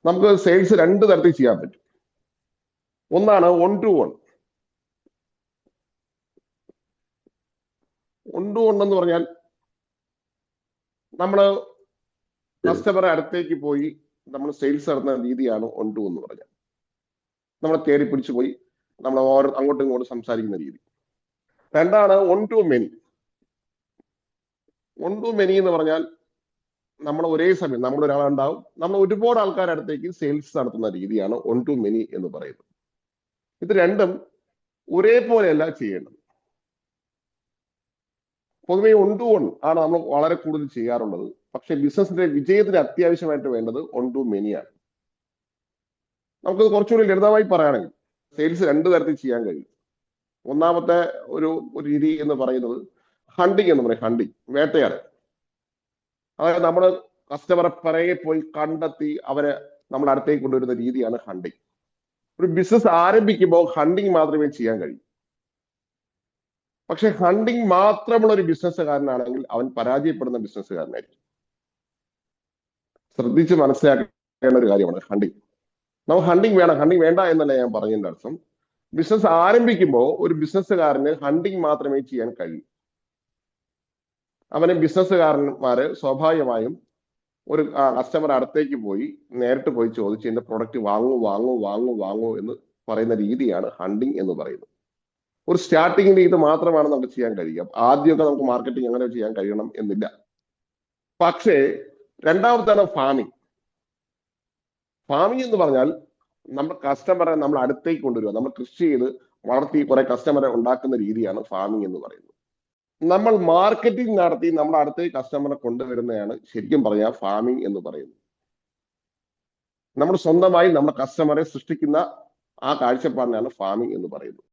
നമുക്ക് സെയിൽസ് രണ്ട് തരത്തിൽ ചെയ്യാൻ പറ്റും. ഒന്നാണ് one two one. One two one എന്ന് പറഞ്ഞാൽ നമ്മൾ കസ്റ്റമറെ അടുത്തേക്ക് പോയി നമ്മൾ സെയിൽസ് നടത്തുന്ന രീതിയാണ് വൺ ടു എന്ന് പറഞ്ഞാൽ. നമ്മളെ തേടി പിടിച്ചു പോയി നമ്മൾ അങ്ങോട്ടും ഇങ്ങോട്ടും സംസാരിക്കുന്ന രീതി. രണ്ടാണ് one two many. One two many എന്ന് പറഞ്ഞാൽ നമ്മൾ ഒരേ സമയം നമ്മൾ ഒരാളുണ്ടാവും, നമ്മൾ ഒരുപാട് ആൾക്കാരുടെ അടുത്തേക്ക് സെയിൽസ് നടത്തുന്ന രീതിയാണ് വൺ ടു മെനി എന്ന് പറയുന്നത്. ഇത് രണ്ടും ഒരേപോലെയല്ല ചെയ്യേണ്ടത്. പൊതുവെ വൺ ടു വൺ ആണ് നമ്മൾ വളരെ കൂടുതൽ ചെയ്യാറുള്ളത്. പക്ഷെ ബിസിനസിന്റെ വിജയത്തിന് അത്യാവശ്യമായിട്ട് വേണ്ടത് വൺ ടു മെനി ആണ്. നമുക്ക് കുറച്ചുകൂടി ലളിതമായി പറയുകയാണെങ്കിൽ സെയിൽസ് രണ്ട് തരത്തിൽ ചെയ്യാൻ കഴിയും. ഒന്നാമത്തെ ഒരു രീതി എന്ന് പറയുന്നത് ഹണ്ടിങ് എന്ന് പറയും. ഹണ്ടിങ്, വേട്ടയാണ്. അതായത് നമ്മൾ കസ്റ്റമറെ പിറകെ പോയി കണ്ടെത്തി അവരെ നമ്മുടെ അടുത്തേക്ക് കൊണ്ടുവരുന്ന രീതിയാണ് ഹണ്ടിങ്. ഒരു ബിസിനസ് ആരംഭിക്കുമ്പോൾ ഹണ്ടിങ് മാത്രമേ ചെയ്യാൻ കഴിയൂ. പക്ഷെ ഹണ്ടിങ് മാത്രമുള്ള ഒരു ബിസിനസ്സുകാരനാണെങ്കിൽ അവൻ പരാജയപ്പെടുന്ന ബിസിനസ്സുകാരനായിരിക്കും. ശ്രദ്ധിച്ച് മനസ്സിലാക്കേണ്ട ഒരു കാര്യമാണ് ഹണ്ടിങ്. നമുക്ക് ഹണ്ടിങ് വേണം, ഹണ്ടിങ് വേണ്ട എന്നല്ല ഞാൻ പറഞ്ഞതിന്റെ അർത്ഥം. ബിസിനസ് ആരംഭിക്കുമ്പോൾ ഒരു ബിസിനസ്സുകാരന് ഹണ്ടിങ് മാത്രമേ ചെയ്യാൻ കഴിയൂ. അവന് ബിസിനസ്സുകാരന്മാര് സ്വാഭാവികമായും ഒരു കസ്റ്റമർ അടുത്തേക്ക് പോയി നേരിട്ട് പോയി ചോദിച്ച് എന്റെ പ്രൊഡക്റ്റ് വാങ്ങൂ വാങ്ങൂ വാങ്ങൂ വാങ്ങൂ എന്ന് പറയുന്ന രീതിയാണ് ഹണ്ടിങ് എന്ന് പറയുന്നത്. ഒരു സ്റ്റാർട്ടിങ്ങിൽ ഇത് മാത്രമാണ് നമുക്ക് ചെയ്യാൻ കഴിയുക. ആദ്യമൊക്കെ നമുക്ക് മാർക്കറ്റിംഗ് അങ്ങനെ ചെയ്യാൻ കഴിയണം എന്നില്ല. പക്ഷേ രണ്ടാമത്താണ് ഫാമിംഗ്. ഫാമിംഗ് എന്ന് പറഞ്ഞാൽ നമ്മുടെ കസ്റ്റമറെ നമ്മൾ അടുത്തേക്ക് കൊണ്ടുവരിക. നമ്മൾ കൃഷി ചെയ്ത് വളർത്തി കുറെ കസ്റ്റമറെ ഉണ്ടാക്കുന്ന രീതിയാണ് ഫാമിംഗ് എന്ന് പറയുന്നത്. നമ്മൾ മാർക്കറ്റിംഗ് നടത്തി നമ്മുടെ അടുത്തേക്ക് കസ്റ്റമറെ കൊണ്ടുവരുന്നതാണ് ശരിക്കും പറഞ്ഞാൽ ഫാമിംഗ് എന്ന് പറയുന്നത്. നമ്മൾ സ്വന്തമായി നമ്മുടെ കസ്റ്റമറെ സൃഷ്ടിക്കുന്ന ആ കാഴ്ചപ്പാടിനാണ് ഫാമിംഗ് എന്ന് പറയുന്നത്.